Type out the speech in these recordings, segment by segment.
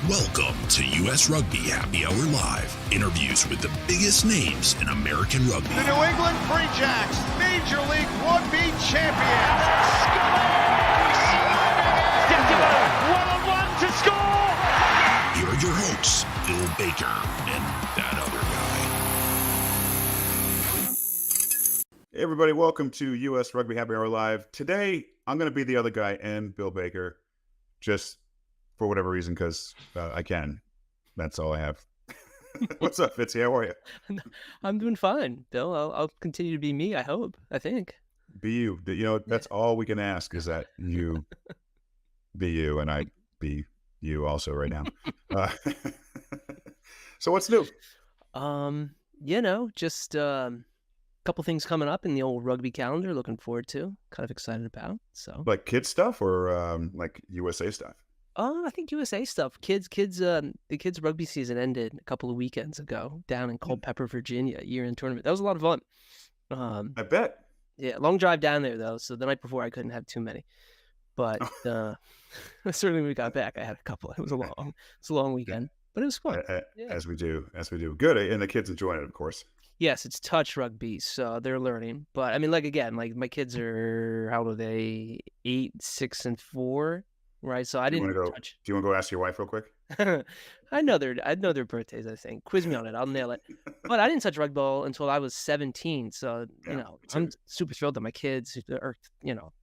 Welcome to US Rugby Happy Hour Live. Interviews with the biggest names in American rugby. The New England Free Jacks, Major League Rugby champions. One-on-one to score. Here are your hosts, Bill Baker and that other guy. Hey everybody, welcome to US Rugby Happy Hour Live. Today, I'm going to be the other guy and Bill Baker, just for whatever reason, because I can. That's all I have. What's up, Fitzy? How are you? I'm doing fine, Bill. I'll continue to be me, I hope. I think. Be you. You know, that's all we can ask is that you be you, and I be you also right now. So what's new? Just a couple things coming up in the old rugby calendar. Looking forward to. Kind of excited about. So Like kids stuff or like USA stuff? I think USA stuff. The kids rugby season ended a couple of weekends ago down in Culpeper, Virginia, year-end tournament. That was a lot of fun. I bet. Yeah, long drive down there though. So the night before I couldn't have too many, but certainly when we got back, I had a couple. It was a long weekend, but it was fun. As we do. Good, and the kids enjoying it, of course. Yes, it's touch rugby, so they're learning. But I mean, like my kids are, how old are they? 8, 6, and 4. Right, so I didn't touch. Do you want to go ask your wife real quick? I know their birthdays. I think. Quiz me on it. I'll nail it. But I didn't touch rugby ball until I was 17. So I'm super thrilled that my kids are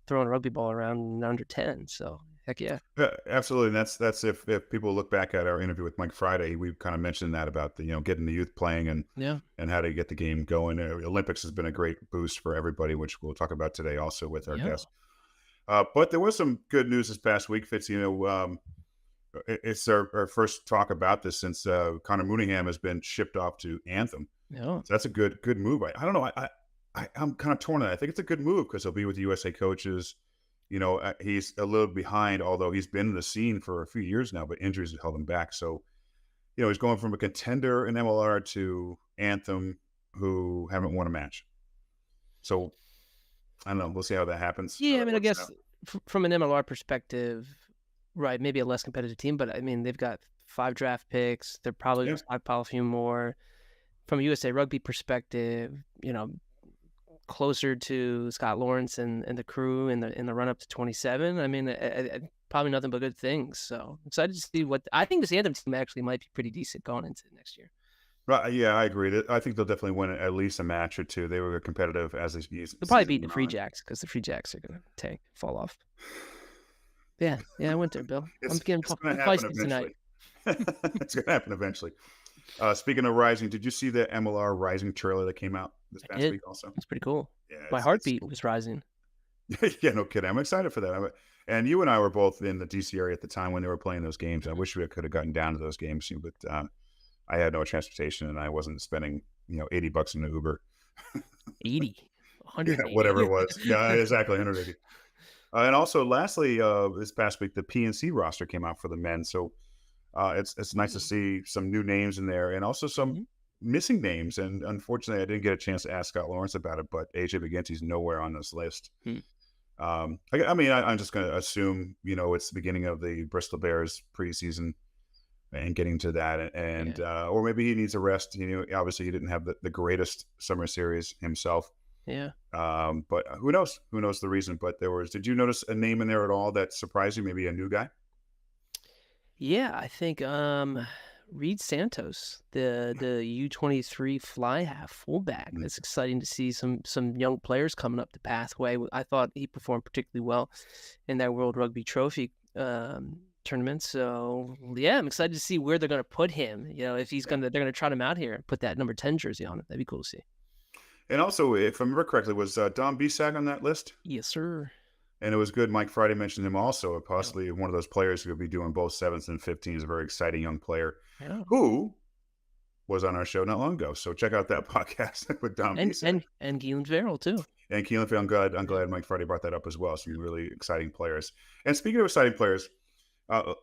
throwing a rugby ball around under 10. So heck yeah. Yeah, absolutely. And that's if people look back at our interview with Mike Friday, we kind of mentioned that about the getting the youth playing and how to get the game going. Olympics has been a great boost for everybody, which we'll talk about today also with our guest. But there was some good news this past week, Fitz. It's our first talk about this since Connor Mooneyham has been shipped off to Anthem. Yeah, so that's a good move. I don't know. I'm kind of torn on it. I think it's a good move because he'll be with the USA coaches. He's a little behind, although he's been in the scene for a few years now, but injuries have held him back. So, he's going from a contender in MLR to Anthem, who haven't won a match. So, I don't know. We'll see how that happens. Yeah, I mean, I guess from an MLR perspective, right, maybe a less competitive team, but I mean, they've got 5 draft picks. They're probably going to stockpile a few more. From a USA Rugby perspective, closer to Scott Lawrence and the crew in the run up to 27. I mean, probably nothing but good things. So excited to see I think this Anthem team actually might be pretty decent going into next year. Right, yeah, I agree. I think they'll definitely win at least a match or two. They were competitive as they used. They'll probably beat the Free Jacks because the Free Jacks are going to fall off. Yeah, I went there, Bill. I'm getting feisty tonight. It's going to happen eventually. Speaking of Rising, did you see the MLR Rising trailer that came out this past week also? It's pretty cool. Yeah, my heartbeat was rising. Yeah, no kidding. I'm excited for that. And you and I were both in the DC area at the time when they were playing those games. I wish we could have gotten down to those games, but I had no transportation and I wasn't spending, $80 in an Uber. 80, 180. Yeah, whatever it was. Yeah, exactly. 180. And also lastly, this past week, the PNC roster came out for the men. So it's nice to see some new names in there and also some missing names. And unfortunately, I didn't get a chance to ask Scott Lawrence about it, but AJ McGinty's nowhere on this list. I'm just going to assume, it's the beginning of the Bristol Bears preseason and getting to that, and or maybe he needs a rest. Obviously he didn't have the greatest summer series himself. Yeah. But who knows? Who knows the reason? But did you notice a name in there at all that surprised you? Maybe a new guy? Yeah, I think Reed Santos, the U23 fly half fullback. It's exciting to see some young players coming up the pathway. I thought he performed particularly well in that World Rugby Trophy tournament. So yeah, I'm excited to see where they're going to put him. If they're going to trot him out here and put that number 10 jersey on him. That'd be cool to see. And also, if I remember correctly, was Don Bisak on that list? Yes, sir. And it was good. Mike Friday mentioned him also, possibly one of those players who will be doing both 7s and 15s. A very exciting young player who was on our show not long ago. So check out that podcast with Don Bisak. And Keelan Farrell too. And Keelan Farrell, I'm glad Mike Friday brought that up as well. Some really exciting players. And speaking of exciting players,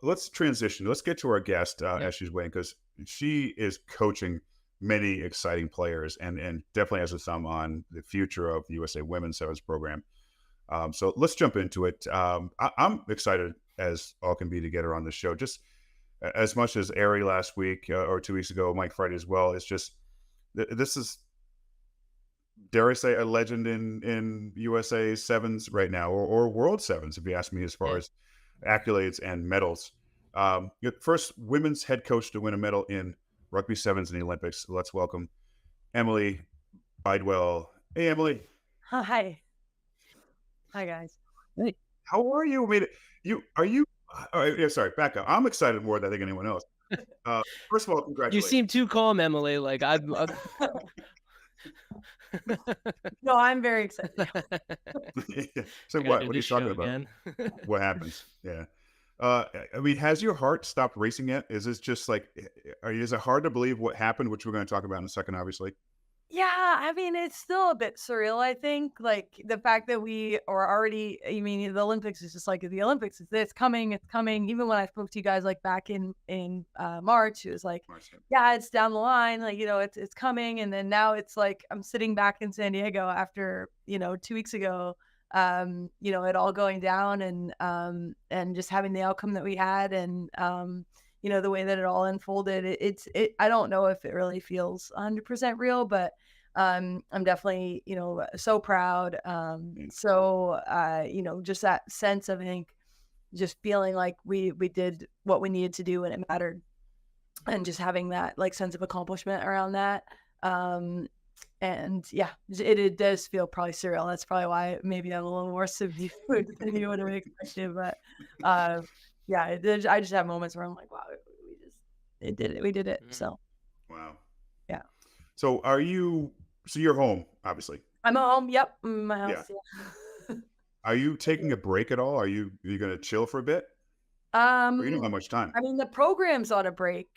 let's transition. Let's get to our guest as she's waiting, because she is coaching many exciting players and definitely has a thumb on the future of the USA Women's Sevens program. So let's jump into it. I'm excited as all can be to get her on the show. Just as much as Airy last week or 2 weeks ago, Mike Friday as well. It's just this is, dare I say, a legend in USA sevens right now, or world sevens, if you ask me, as far as accolades and medals. First women's head coach to win a medal in rugby sevens in the Olympics. Let's welcome Emilie Bydwell. Hey, Emilie. Hi. Hi, guys. Hey. How are you? Sorry, back up. I'm excited more than I think anyone else. First of all, You congratulations. seem too calm, Emilie. Like I'm No, I'm very excited. So what are you talking about? Again. What happens? Yeah. I mean, has your heart stopped racing yet? Is this just like, is it hard to believe what happened, which we're going to talk about in a second, obviously? Yeah, I mean, it's still a bit surreal, I think. Like the fact that we are already, I mean, the Olympics is just like the Olympics. It's coming, it's coming. Even when I spoke to you guys like back in March, it was like, yeah, it's down the line. Like, it's coming. And then now it's like I'm sitting back in San Diego after, 2 weeks ago, it all going down and just having the outcome that we had and the way that it all unfolded, I don't know if it really feels 100% real, but I'm definitely, so proud. Just that sense of, I think, just feeling like we did what we needed to do and it mattered, and just having that like sense of accomplishment around that. And yeah, it does feel probably surreal. That's probably why maybe I'm a little more subdued than you would have expected, but yeah, I just have moments where I'm like, wow, we did it. So, wow. Yeah. So you're home, obviously. I'm home. Yep. My house. Yeah. Are you taking a break at all? Are you going to chill for a bit? Or you don't have much time. I mean, the program's on a break.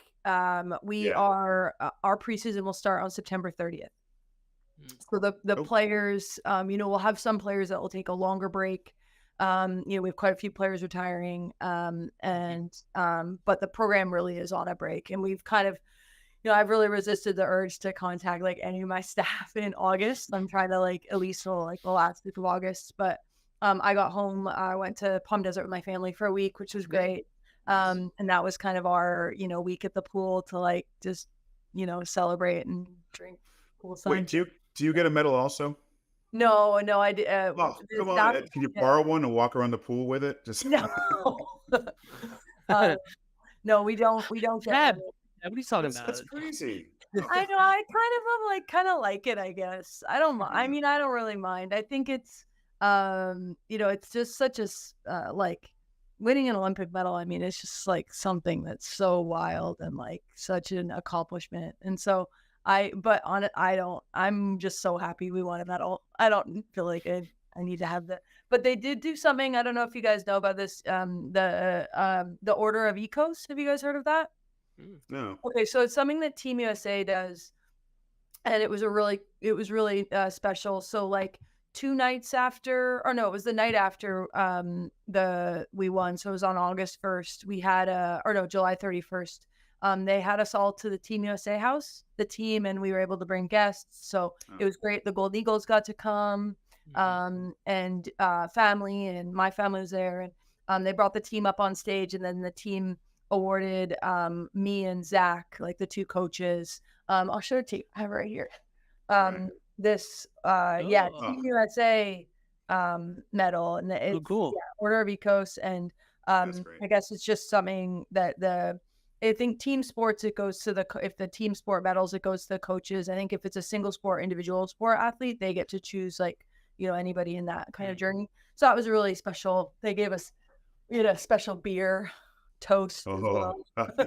We are, our preseason will start on September 30th. So the players, we'll have some players that will take a longer break. We have quite a few players retiring, but the program really is on a break, and we've kind of, I've really resisted the urge to contact like any of my staff in August. I'm trying to like at least till like the last week of August, but I got home. I went to Palm Desert with my family for a week, which was great. And that was kind of our, week at the pool to like just, celebrate and drink poolside. Wait, do you get a medal also? No, I did. Oh, come on! Can you borrow one and walk around the pool with it? Just no. No, we don't. What are you talking about? That's crazy. I know. I kind of like it. I guess I don't. I mean, I don't really mind. I think it's, it's just such a like winning an Olympic medal. I mean, it's just like something that's so wild and like such an accomplishment. And so I'm just so happy we won a medal. I don't feel like I need to have that. But they did do something. I don't know if you guys know about this. The Order of Ecos. Have you guys heard of that? No. Okay, so it's something that Team USA does, and it was really special. So like 2 nights after, or no, it was the night after we won. So it was on August 1st. We had July 31st. They had us all to the Team USA house, the team, and we were able to bring guests. So it was great. The Golden Eagles got to come, and family, and my family was there. And they brought the team up on stage, and then the team awarded me and Zach, like the 2 coaches. I'll show it to you. I have it right here. This, Team USA medal, and it's cool. Order of Ecos, and I guess it's just something that I think team sports, it goes to if the team sport medals, it goes to the coaches. I think if it's a single sport, individual sport athlete, they get to choose like, anybody in that kind of journey. So that was really special. They gave us, a special beer toast as well. Get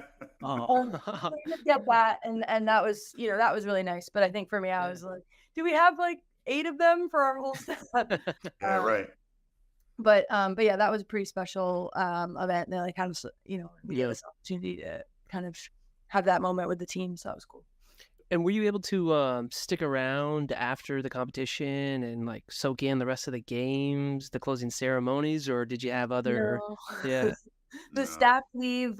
that. And that was, that was really nice. But I think for me, I was like, do we have like 8 of them for our whole staff? Yeah, right. But yeah, that was a pretty special event. And they like kind of, we had this opportunity to kind of have that moment with the team. So that was cool. And were you able to stick around after the competition and like soak in the rest of the games, the closing ceremonies, or did you have other? No. Yeah. The staff leave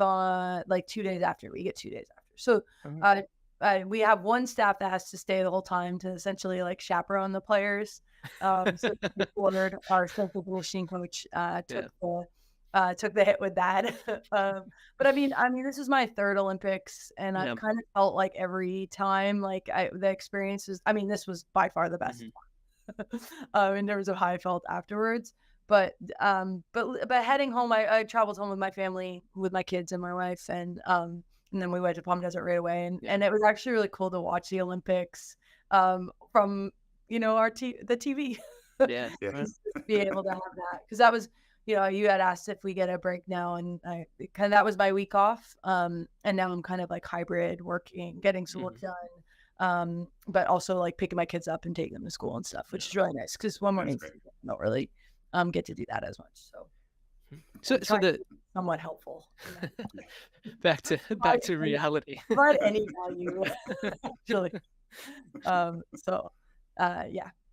on like 2 days after. We get 2 days after. So we have one staff that has to stay the whole time to essentially like chaperone the players. So we ordered our central conditioning coach took took the hit with that. But I mean, this is my third Olympics, and I've kind of felt like every time, like the experiences. I mean, this was by far the best in terms of how I felt afterwards. But heading home, I traveled home with my family, with my kids and my wife, and then we went to Palm Desert right away, and it was actually really cool to watch the Olympics from the TV. Yeah. Just be able to have that, because that was, you had asked if we get a break now, and that was my week off, and now I'm kind of like hybrid working, getting some work done, but also like picking my kids up and taking them to school and stuff, which is really nice, because one morning I don't really get to do that as much, so the somewhat helpful. back to reality. Provide any value, actually. Yeah.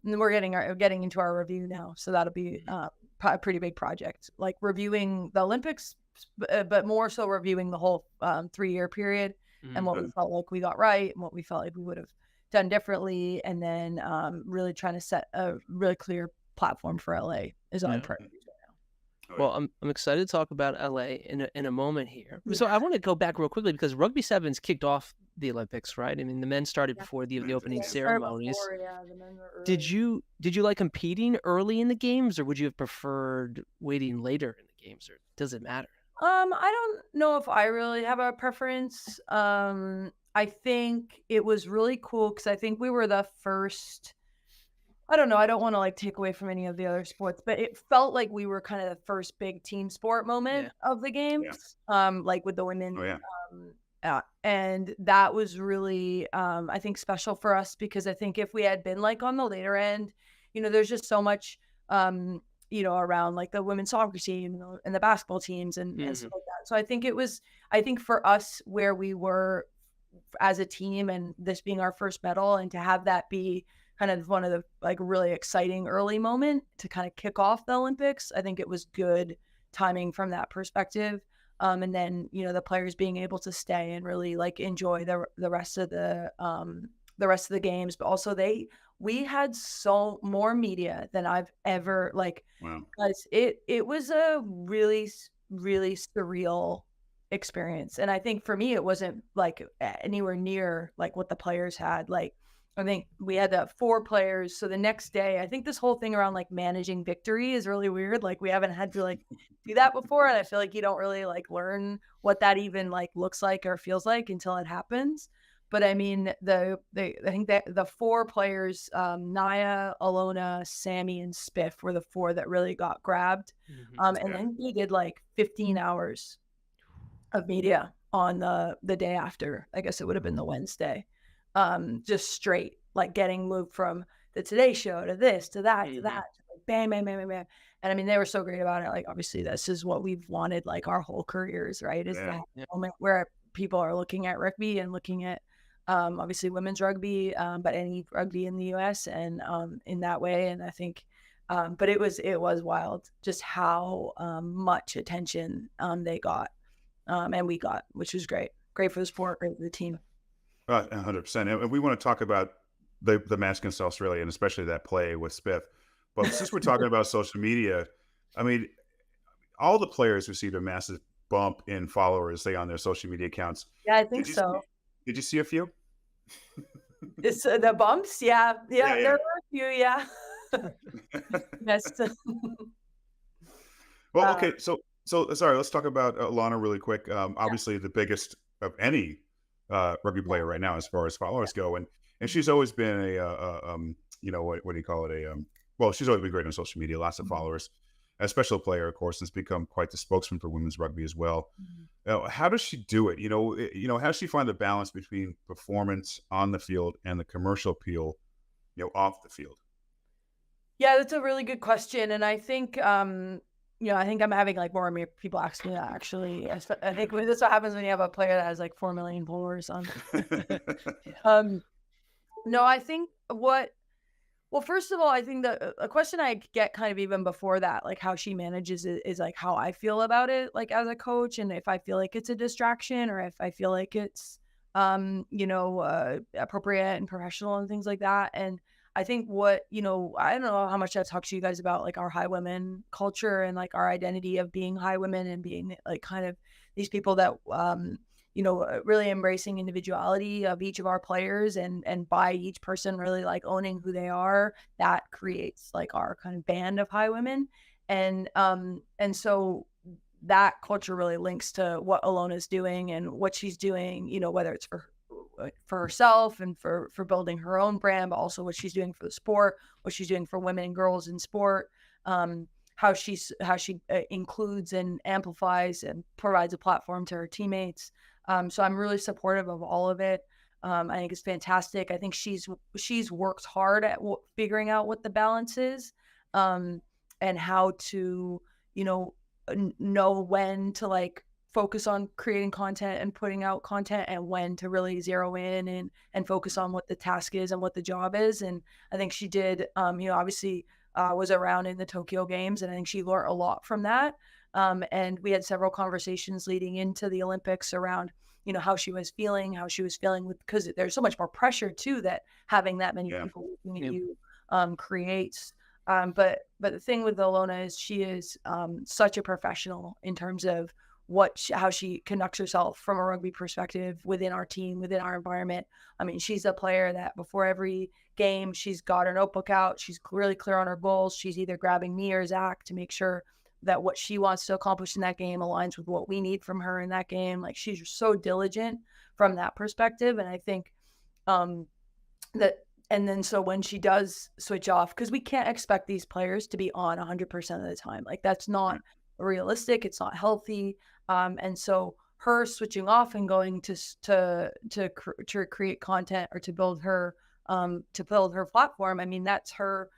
And then we're getting into our review now, so that'll be a pretty big project, like reviewing the Olympics, but more so reviewing the whole 3-year period, and what we felt like we got right and what we felt like we would have done differently, and then really trying to set a really clear platform for LA is our priority. Well, I'm excited to talk about LA in a moment here. So I want to go back real quickly, because Rugby Sevens kicked off the Olympics, right? I mean, the men started before the opening ceremonies. The men were early. Did you like competing early in the games, or would you have preferred waiting later in the games, or does it matter? I don't know if I really have a preference. I think it was really cool because I think we were the first. I don't know. I don't want to like take away from any of the other sports, but it felt like we were kind of the first big team sport moment of the games. Like with the women. Oh, yeah. And that was really, I think, special for us, because I think if we had been like on the later end, there's just so much, around like the women's soccer team and the basketball teams and stuff like that. So I think for us, where we were as a team, and this being our first medal, and to have that be kind of one of the like really exciting early moment to kind of kick off the Olympics, I think it was good timing from that perspective. And then, the players being able to stay and really like enjoy the rest of the games, but also we had so more media than I've ever guys, it was a really, really surreal experience. And I think for me, it wasn't like anywhere near like what the players had. Like, I think we had 4 players. So the next day, I think this whole thing around like managing victory is really weird. Like, we haven't had to like do that before. And I feel like you don't really like learn what that even like looks like or feels like until it happens. But I mean, I think that the 4 players, Naya, Alona, Sammy, and Spiff were the 4 that really got grabbed. And then we did like 15 hours of media on the day after. I guess it would have been the Wednesday. Just straight, like getting moved from the Today Show to this, to that, to that, like bam, bam, bam, bam, bam. And I mean, they were so great about it. Like, obviously this is what we've wanted like our whole careers, right? Is that moment where people are looking at rugby and looking at, obviously women's rugby, but any rugby in the US, and in that way. And I think, but it was wild just how much attention they got, and we got, which was great for the sport, great for the team. 100%. And we want to talk about the match against Australia, and especially that play with Spiff. But since we're talking about social media, I mean, all the players received a massive bump in followers, say, on their social media accounts. Yeah, I think so. Did you see a few? It's the bumps. Yeah. There were a few. Yeah. Yes. Well, okay. So sorry. Let's talk about Alana really quick. Obviously, the biggest of any rugby player right now as far as followers go, and she's always been what do you call it, well, she's always been great on social media, lots of followers, a special player, of course, and has become quite the spokesman for women's rugby as well. How does she do it? How does she find the balance between performance on the field and the commercial appeal off the field? Yeah, that's a really good question, and I think I think I'm having like more and more people ask me that, actually. I think this is what happens when you have a player that has like 4 million followers on. No, I think well, first of all, I think a question I get kind of even before that, like how she manages it, is like how I feel about it, like as a coach, and if I feel like it's a distraction, or if I feel like it's, appropriate and professional and things like that. And I think what, I don't know how much I've talked to you guys about like our high women culture and like our identity of being high women and being like kind of these people that, really embracing individuality of each of our players and by each person really like owning who they are. That creates like our kind of band of high women. And so that culture really links to what Alona's doing and what she's doing, whether it's for herself and for building her own brand, but also what she's doing for the sport, what she's doing for women and girls in sport, how she includes and amplifies and provides a platform to her teammates. So I'm really supportive of all of it. I think it's fantastic. I think she's worked hard at figuring out what the balance is, and how to, know when to like focus on creating content and putting out content and when to really zero in and focus on what the task is and what the job is. And I think she did, obviously was around in the Tokyo Games, and I think she learned a lot from that. And we had several conversations leading into the Olympics around, how she was feeling with, because there's so much more pressure too that having that many people looking at you creates. But the thing with Alona is she is such a professional in terms of how she conducts herself from a rugby perspective within our team, within our environment. I mean, she's a player that before every game, she's got her notebook out. She's really clear on her goals. She's either grabbing me or Zach to make sure that what she wants to accomplish in that game aligns with what we need from her in that game. Like, she's so diligent from that perspective. And I think so when she does switch off, because we can't expect these players to be on 100% of the time. Like, that's not realistic. It's not healthy. And so her switching off and going to create content or to build her platform. I mean, that's her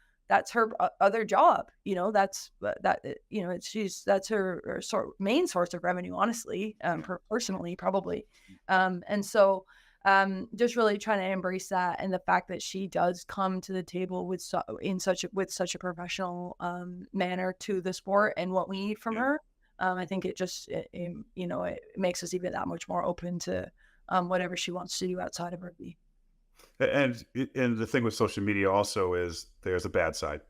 other job. That's her main source of revenue, honestly, personally, probably. And so just really trying to embrace that, and the fact that she does come to the table with such a professional manner to the sport and what we need from her. I think it just it makes us even that much more open to whatever she wants to do outside of rugby. And the thing with social media also is there's a bad side.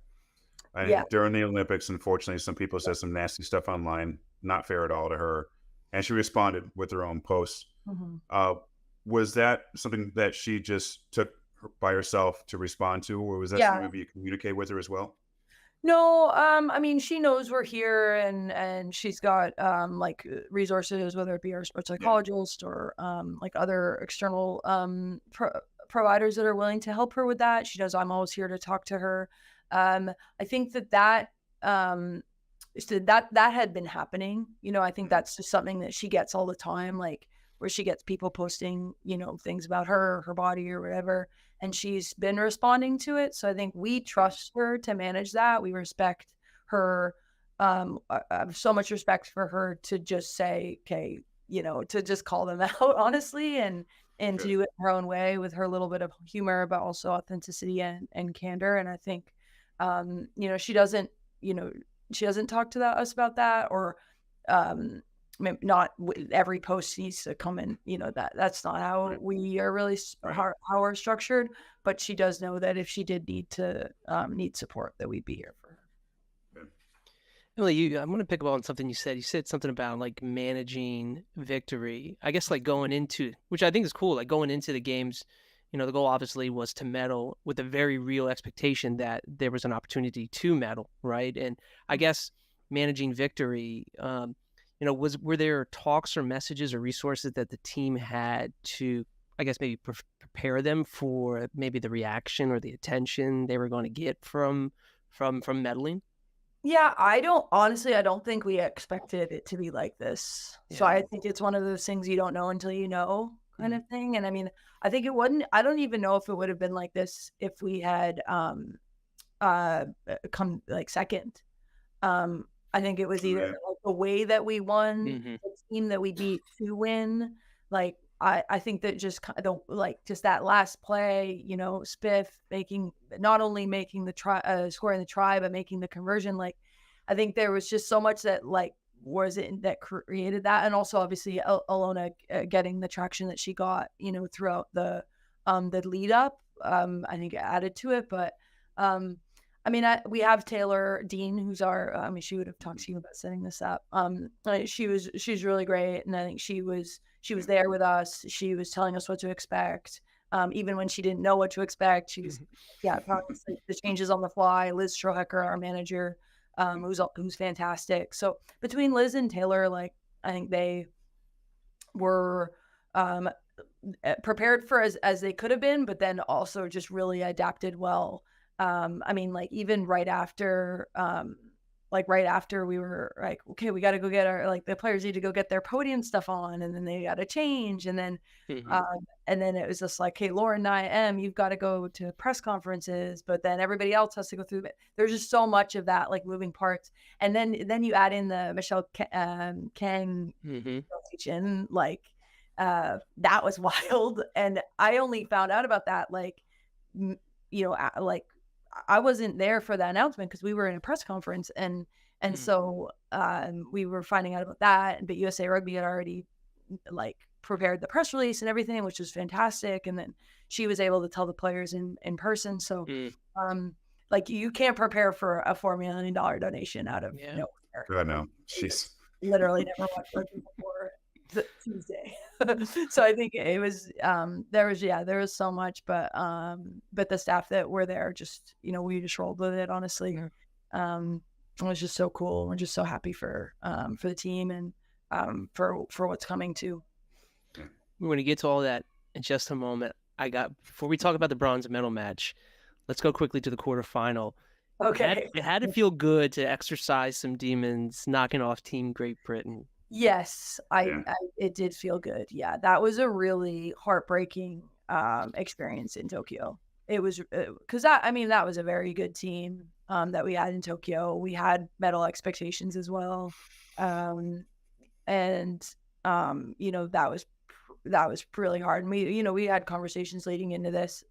During the Olympics, unfortunately, some people said some nasty stuff online, not fair at all to her, and she responded with her own posts. Mm-hmm. Was that something that she just took by herself to respond to, or was that something maybe you communicate with her as well? No, I mean, she knows we're here, and she's got like resources, whether it be our sports psychologist or like other external providers that are willing to help her with that. She knows I'm always here to talk to her. I think that had been happening. I think that's just something that she gets all the time, like where she gets people posting, things about her body or whatever. And she's been responding to it. So I think we trust her to manage that. We respect her. I have so much respect for her to just say, okay, to just call them out honestly and to do it her own way with her little bit of humor, but also authenticity and candor. And I think, she doesn't talk to us about that, or not every post needs to come in, that's not how we are really how we're structured, but she does know that if she did need support, that we'd be here for her. Emilie, I'm going to pick up on something you said. You said something about like managing victory. I guess like going into, which I think is cool, like going into the games, the goal obviously was to medal with a very real expectation that there was an opportunity to medal, right? And I guess managing victory, were there talks or messages or resources that the team had to, I guess, maybe prepare them for maybe the reaction or the attention they were going to get from medaling? Yeah, I don't think we expected it to be like this. Yeah. So I think it's one of those things you don't know until you know kind of thing. And I mean, I think it wouldn't, I don't even know if it would have been like this if we had come like second. I think it was either like the way that we won, the team that we beat to win. Like, I think that just kind of just that last play, Spiff not only making the try, scoring the try, but making the conversion. Like, I think there was just so much that that created that. And also obviously Alona getting the traction that she got, throughout the lead up, I think it added to it. But I mean, we have Taylor Dean, who's our. I mean, she would have talked to you about setting this up. She's really great, and I think she was there with us. She was telling us what to expect, even when she didn't know what to expect. She was, probably the changes on the fly. Liz Strohecker, our manager, who's fantastic. So between Liz and Taylor, like I think they were prepared for as they could have been, but then also just really adapted well. I mean, like even right after we were like, okay, we got to go get the players need to go get their podium stuff on, and then they got to change, and then it was just like, hey, Lauren, you've got to go to press conferences, but then everybody else has to go through it. There's just so much of that, like moving parts, and then you add in the Michelle Kang situation, like that was wild, and I only found out about that like I wasn't there for that announcement because we were in a press conference, and so we were finding out about that, but USA Rugby had already like prepared the press release and everything, which was fantastic, and then she was able to tell the players in person. So like you can't prepare for a $4 million donation out of nowhere. I know. She's literally never watched rugby before Tuesday. So I think it was there was so much, but the staff that were there just we just rolled with it, honestly. It was just so cool. We're just so happy for the team and for what's coming too. We're going to get to all that in just a moment. Before we talk about the bronze medal match, let's go quickly to the quarterfinal. Okay. It had to feel good to exercise some demons, knocking off Team Great Britain. Yes, it did feel good. Yeah, that was a really heartbreaking experience in Tokyo. It was because that was a very good team that we had in Tokyo. We had medal expectations as well, and that was really hard. And we had conversations leading into this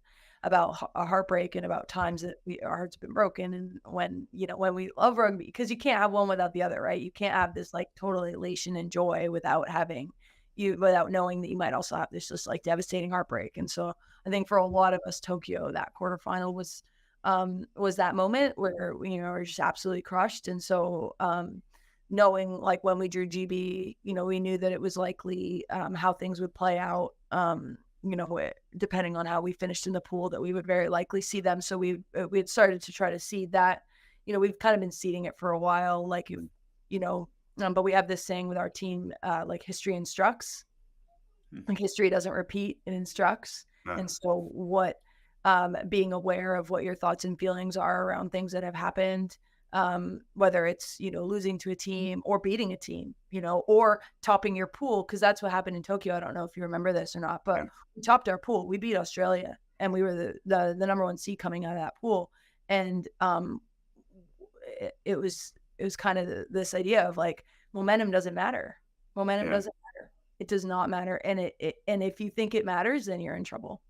about a heartbreak and about times that our hearts have been broken, and when we love rugby, because you can't have one without the other, right? You can't have this like total elation and joy without knowing that you might also have this just like devastating heartbreak. And so I think for a lot of us, Tokyo, that quarterfinal was that moment where we're just absolutely crushed. And so knowing like when we drew GB, we knew that it was likely how things would play out. Depending on how we finished in the pool, that we would very likely see them. So we had started to try to seed that. We've kind of been seeding it for a while, but we have this saying with our team, like history instructs. Like history doesn't repeat, it instructs. And so what being aware of what your thoughts and feelings are around things that have happened, whether it's losing to a team or beating a team, or topping your pool, because that's what happened in Tokyo. I don't know if you remember this or not, but we topped our pool. We beat Australia, and we were the number one seed coming out of that pool. And it was kind of this idea of like momentum doesn't matter. Doesn't matter. It does not matter. And and if you think it matters, then you're in trouble.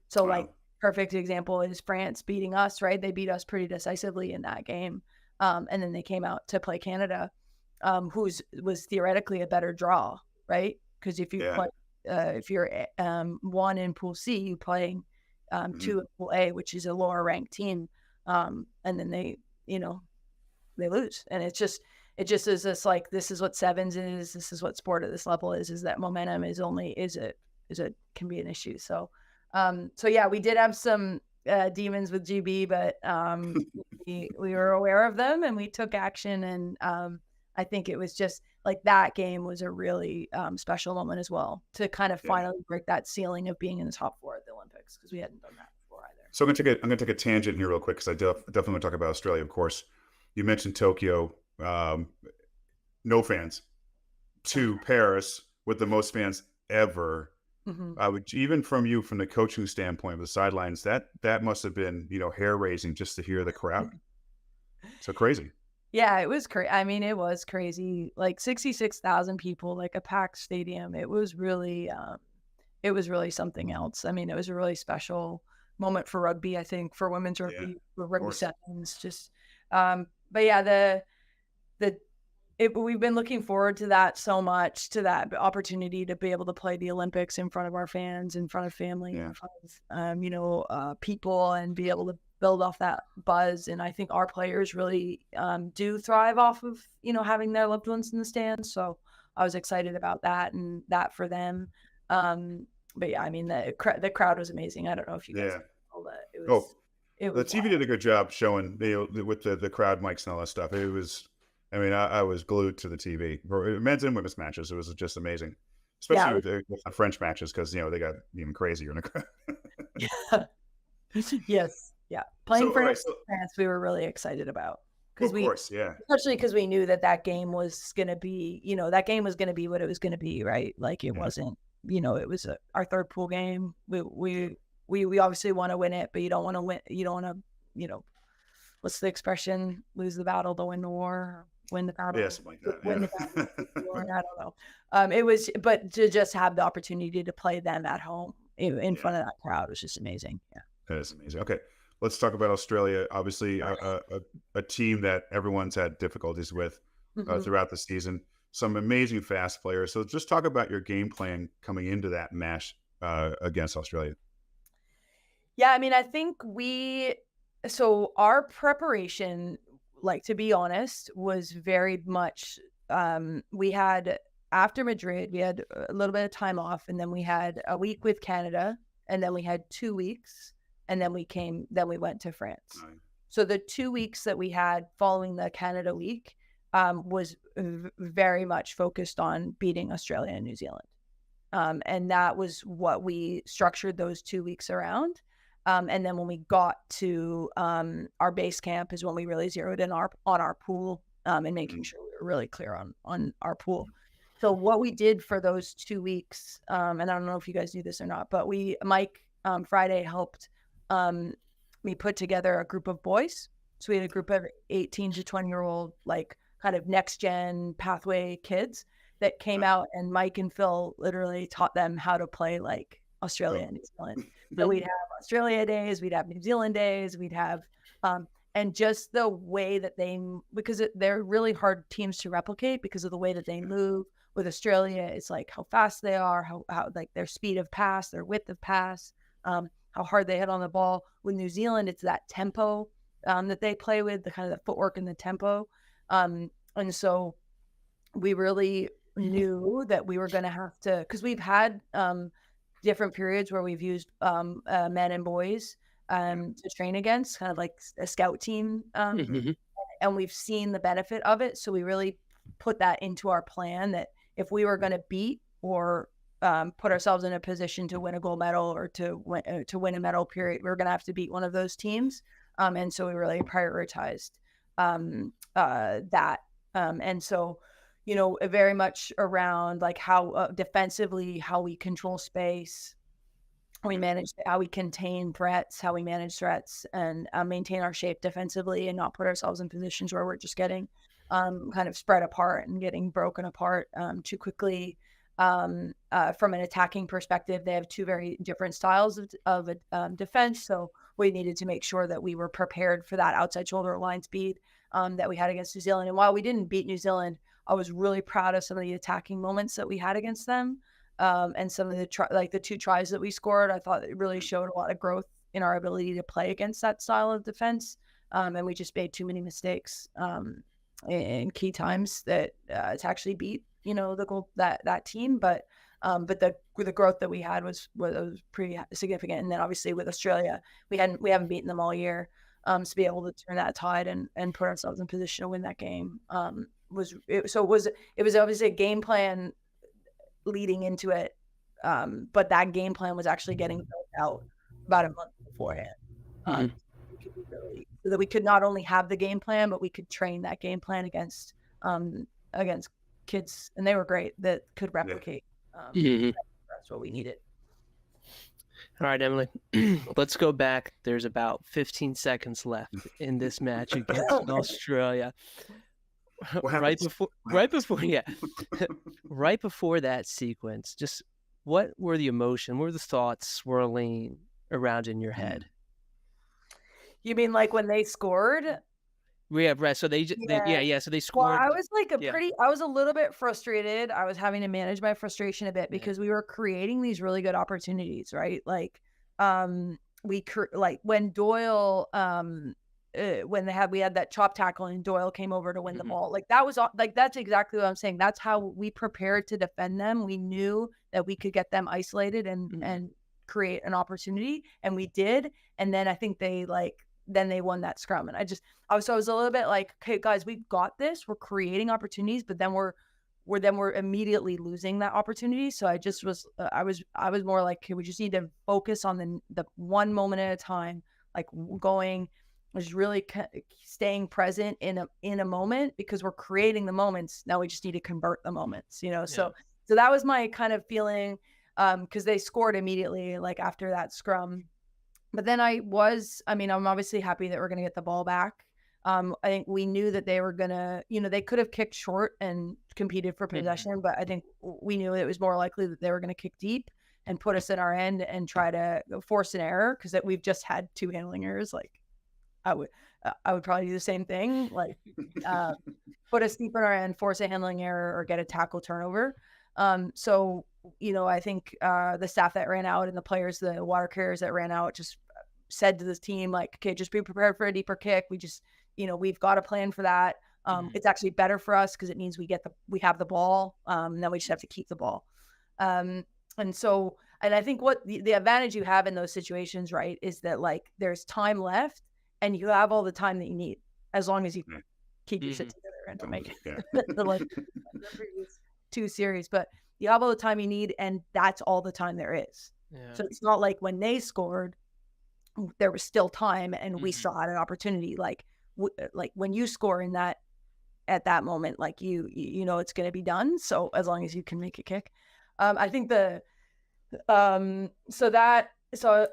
So like perfect example is France beating us, right? They beat us pretty decisively in that game. And then they came out to play Canada, was theoretically a better draw, right? Because if you play, if you're one in Pool C, you playing two in Pool A, which is a lower ranked team, and then they lose, and it just is this like, this is what sevens is, this is what sport at this level is that momentum can be an issue. So we did have some demons with GB, but we were aware of them and we took action, and I think it was just like that game was a really special moment as well to kind of finally break that ceiling of being in the top four at the Olympics, because we hadn't done that before either. So I'm gonna take a tangent here real quick, because I definitely want to talk about Australia. Of course, you mentioned Tokyo, no fans, to Paris with the most fans ever. I would, even from the coaching standpoint of the sidelines, that must have been hair raising just to hear the crowd. So crazy. Yeah, it was crazy. I mean, it was crazy. Like 66,000 people, like a packed stadium. It was really something else. I mean, it was a really special moment for rugby. I think for women's rugby, for rugby sevens, just. But yeah, we've been looking forward to that so much, to that opportunity to be able to play the Olympics in front of our fans, in front of family, in front of people, and be able to build off that buzz. And I think our players really do thrive off of, having their loved ones in the stands. So I was excited about that and that for them. But yeah, I mean, the crowd was amazing. I don't know if you guys saw that. It The was TV did a good job showing with the crowd mics and all that stuff. It was, I mean, I was glued to the TV for men's and women's matches. It was just amazing, especially with the French matches because they got even crazier in the crowd. Yeah. Yes. Yeah. Playing for France, we were really excited about especially because we knew that game was going to be, that game was going to be what it was going to be, right? Like it wasn't, it was our third pool game. We obviously want to win it, but you don't want to win. You don't want to, what's the expression? Lose the battle to win the war, win the battle. Yeah, something like that. Win the battle, lose the war. I don't know. It was, but to just have the opportunity to play them at home in front of that crowd was just amazing. Yeah. That is amazing. Okay. Let's talk about Australia. Obviously, a team that everyone's had difficulties with throughout the season. Some amazing fast players. So just talk about your game plan coming into that match against Australia. Yeah, I mean, I think so our preparation, like, to be honest, was very much, we had, after Madrid, we had a little bit of time off, and then we had a week with Canada, and then we had 2 weeks, and then we went to France. Right. So the 2 weeks that we had following the Canada week was very much focused on beating Australia and New Zealand. And that was what we structured those 2 weeks around. And then when we got to our base camp is when we really zeroed in on our pool and making sure we were really clear on our pool. So what we did for those 2 weeks, and I don't know if you guys knew this or not, but Mike Friday helped me put together a group of boys. So we had a group of 18 to 20-year-old, like, kind of next gen pathway kids that came out, and Mike and Phil literally taught them how to play like Australia and New Zealand. So we'd have Australia days, we'd have New Zealand days, we'd have, and just the way that because they're really hard teams to replicate because of the way that they move. With Australia, it's like how fast they are, how like their speed of pass, their width of pass, how hard they hit on the ball. With New Zealand, it's that tempo that they play with, the kind of the footwork and the tempo. And so we really knew that we were going to have to, because we've had different periods where we've used men and boys to train against, kind of like a scout team. And we've seen the benefit of it. So we really put that into our plan that if we were going to beat or put ourselves in a position to win a gold medal or to win a medal period, we were going to have to beat one of those teams. And so we really prioritized that. And so, very much around like how defensively, how we control space, how we contain threats, how we manage threats, and maintain our shape defensively and not put ourselves in positions where we're just getting kind of spread apart and getting broken apart too quickly. From an attacking perspective, they have two very different styles of defense. So we needed to make sure that we were prepared for that outside shoulder line speed that we had against New Zealand. And while we didn't beat New Zealand, I was really proud of some of the attacking moments that we had against them. And some of the 2 tries that we scored, I thought it really showed a lot of growth in our ability to play against that style of defense. And we just made too many mistakes in key times that to actually beat, the goal that team. But the growth that we had was pretty significant. And then obviously with Australia, we haven't beaten them all year. To be able to turn that tide and put ourselves in position to win that game it was obviously a game plan leading into it, but that game plan was actually getting built out about a month beforehand. So that we could not only have the game plan, but we could train that game plan against kids, and they were great, that could replicate. That's what we needed. All right, Emilie, let's go back. There's about 15 seconds left in this match against Australia. Right before that sequence, just what were the emotion? What were the thoughts swirling around in your head? You mean like when they scored? Yeah, right. So so they scored. Well, I was like I was a little bit frustrated. I was having to manage my frustration a bit because we were creating these really good opportunities, right? Like, like when Doyle, when we had that chop tackle and Doyle came over to win the ball, like that was like, that's exactly what I'm saying. That's how we prepared to defend them. We knew that we could get them isolated and create an opportunity, and we did. And then I think then they won that scrum. And I was a little bit like, okay, guys, we've got this. We're creating opportunities, but then we're immediately losing that opportunity. So I was more like, okay, we just need to focus on the one moment at a time, like just really staying present in a moment, because we're creating the moments. Now we just need to convert the moments, you know? So that was my kind of feeling, because they scored immediately, like after that scrum. But then I'm obviously happy that we're going to get the ball back. I think we knew that they were going to, they could have kicked short and competed for possession, but I think we knew it was more likely that they were going to kick deep and put us in our end and try to force an error, because we've just had 2 handling errors. Like I would probably do the same thing, like put us deep in our end, force a handling error, or get a tackle turnover. So, I think the staff that ran out and the players, the water carriers that ran out, just said to this team, like, okay, just be prepared for a deeper kick. We just, we've got a plan for that. It's actually better for us because it means we have the ball. Then we just have to keep the ball. And I think what the advantage you have in those situations, right, is that like there's time left and you have all the time that you need, as long as you keep your shit together and don't make it the previous 2 series. But you have all the time you need, and that's all the time there is. Yeah. So it's not like when they scored, there was still time and we still had an opportunity. Like when you score at that moment, like you know it's going to be done. So as long as you can make a kick, I think so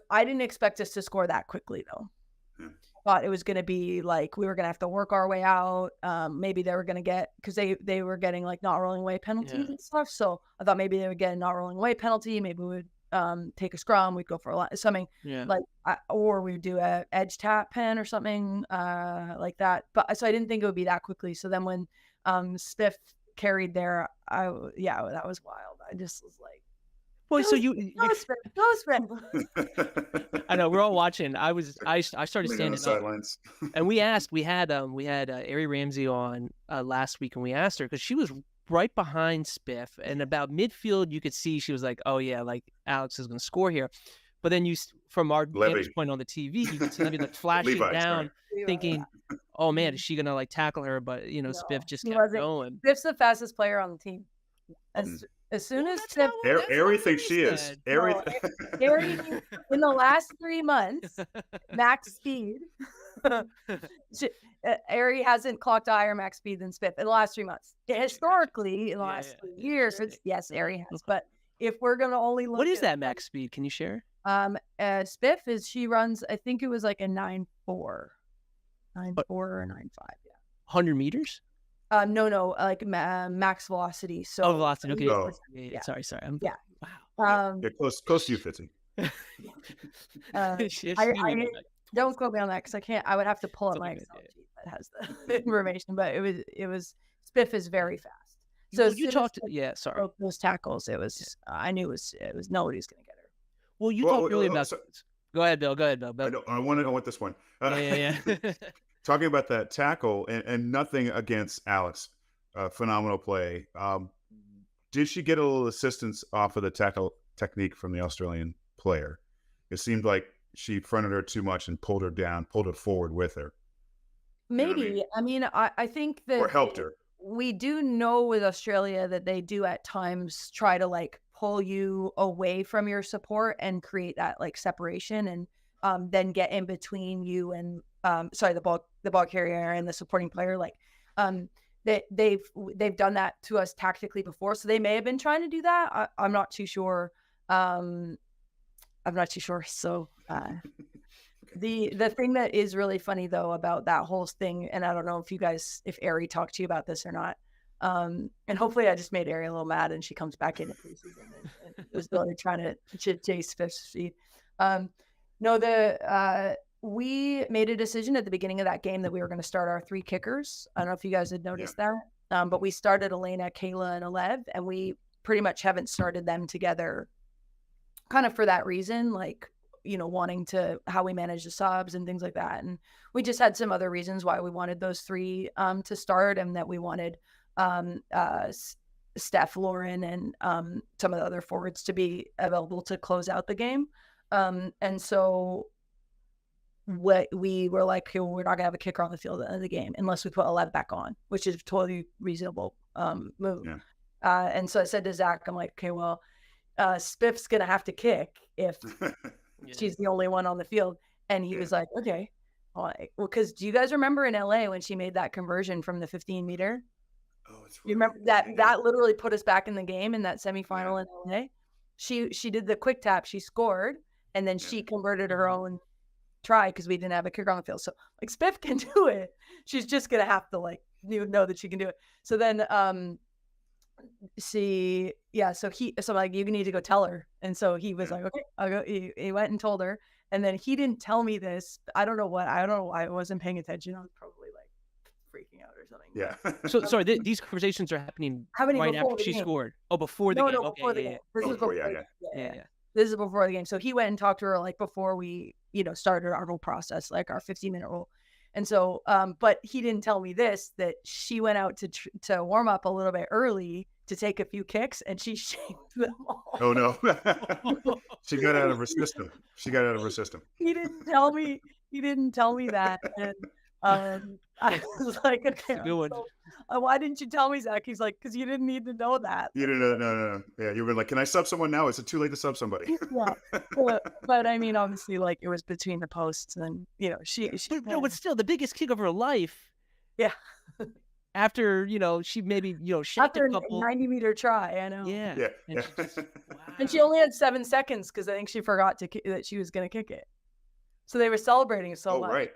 I didn't expect us to score that quickly though. I thought it was going to be like we were going to have to work our way out. Maybe they were going to get, because they were getting like not rolling away penalties and stuff. So I thought maybe they would get a not rolling away penalty. Maybe we would take a scrum. We'd go for something or we'd do a edge tap pen or something like that. But so I didn't think it would be that quickly. So then when Spiff carried there, that was wild. I just was like, well, so go sprint. I know, we're all watching. I started standing sidelines, and we had Ari Ramsey on last week, and we asked her because she was right behind Spiff, and about midfield you could see she was like, oh yeah, like Alex is going to score here. But then from our vantage point on the TV, you could see Levy like flashing down, thinking, oh man, is she going to like tackle her? But Spiff just kept going. Spiff's the fastest player on the team. As soon as Spiff, Ari thinks she is. Ari in the last 3 months, max speed. Ari hasn't clocked a higher max speed than Spiff in the last 3 months. Historically, in the last 3 years, yes, Ari has. But if we're gonna only look, what is that max speed? Can you share? Spiff she runs. I think it was like a 9.4 or 9.5. Yeah. 100 meters. No, like max velocity. So velocity. Okay. Oh. Yeah. Sorry. Wow. Close to you, Fitzy. I don't quote me on that because I can't. I would have to pull up my Excel sheet that has the information. But it was Spiff is very fast. So you talked. Sorry. Broke those tackles. It was. I knew it was nobody's gonna get her. Well, you talked earlier about. Go ahead, Bill. I want this one. Yeah. Talking about that tackle and nothing against Alex, phenomenal play. Did she get a little assistance off of the tackle technique from the Australian player? It seemed like she fronted her too much and pulled her forward with her. Maybe. I mean, I think that or helped her. We do know with Australia that they do at times try to like pull you away from your support and create that like separation, and then get in between you and the ball carrier and the supporting player. Like they've done that to us tactically before, so they may have been trying to do that. I'm not too sure. I'm not too sure. So the thing that is really funny though about that whole thing, and I don't know if Ari talked to you about this or not, and hopefully I just made Ari a little mad and she comes back in the preseason and was really trying to chase Spiff's feet. We made a decision at the beginning of that game that we were going to start our 3 kickers. I don't know if you guys had noticed that, but we started Elena, Kayla, and Alev, and we pretty much haven't started them together kind of for that reason. Like wanting to how we manage the subs and things like that. And we just had some other reasons why we wanted those three to start, and that we wanted Steph, Lauren, and some of the other forwards to be available to close out the game. And so what we were like, okay, well, we're not gonna have a kicker on the field at the end of the game unless we put 11 back on, which is a totally reasonable move. Yeah. And so I said to Zach, I'm like, okay, well, Spiff's gonna have to kick if she's the only one on the field. And he was like, okay. Well, because do you guys remember in LA when she made that conversion from the 15 meter? Oh, it's right. You remember that literally put us back in the game in that semifinal in LA. She did the quick tap, she scored, and then she converted her own try because we didn't have a kicker on the field. So like Spiff can do it. She's just gonna have to know that she can do it. So then so I'm like, you need to go tell her. And so he was like, okay, I'll go. He went and told her, and then he didn't tell me this. I don't know why I wasn't paying attention. I was probably like freaking out or something. Yeah. So sorry, these conversations are happening right after she scored. Oh, before the game. No, before the game. This is before the game. Yeah. This is before the game. So he went and talked to her like before we, started our whole process, like our 15-minute rule. And so, but he didn't tell me this, that she went out to warm up a little bit early to take a few kicks, and she shamed them all. Oh no. She got out of her system. He didn't tell me that. And I was like, okay, why didn't you tell me, Zach? He's like, because you didn't need to know that. You didn't know. No. Yeah, you were like, can I sub someone now? Is it too late to sub somebody? Yeah. But I mean, obviously, like, it was between the posts, and she but still, the biggest kick of her life. Yeah. After she maybe shanked after a couple 90-meter try, I know. Yeah. And she only had 7 seconds because I think she forgot that she was going to kick it. So they were celebrating so much. Right.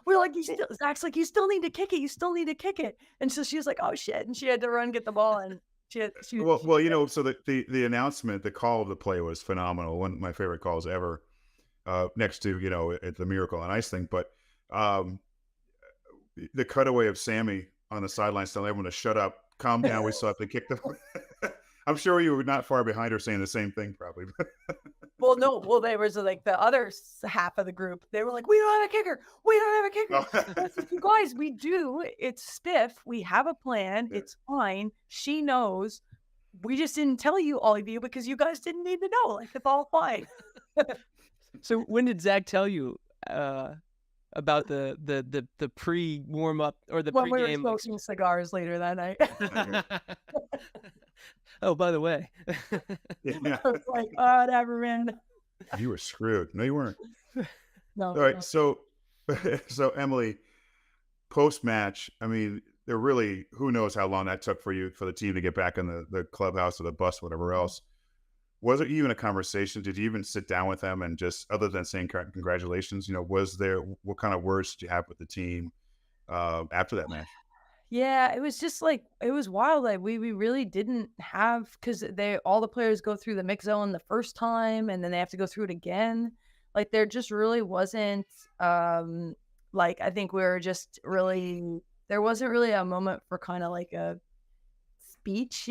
We're like, Zach's like, you still need to kick it. You still need to kick it. And so she was like, oh shit, and she had to run get the ball, and so the announcement, the call of the play was phenomenal. One of my favorite calls ever. Next to at the Miracle on Ice thing, but the cutaway of Sammy on the sidelines telling everyone to shut up, calm down. We still have to kick the. I'm sure you were not far behind her saying the same thing, probably. Well, no. Well, they were like the other half of the group. They were like, "We don't have a kicker. We don't have a kicker." Oh. You guys, we do. It's Spiff. We have a plan. Yeah. It's fine. She knows. We just didn't tell you, all of you, because you guys didn't need to know. Like, it's all fine. So when did Zach tell you about the pre warm up or the when pre-game? We were smoking cigars later that night. Oh, by the way. Yeah. I was like, oh, whatever, man. You were screwed. No, you weren't. No. All right. No. So Emilie, post match, I mean, there really, who knows how long that took for the team to get back in the clubhouse or the bus, whatever else. Was it even a conversation? Did you even sit down with them and just, other than saying congratulations, what kind of words did you have with the team after that match? Yeah, it was just like, it was wild. Like we really didn't have, because all the players go through the mix zone the first time, and then they have to go through it again. Like there just really wasn't, like, I think we were just really, there wasn't really a moment for kind of like a speech,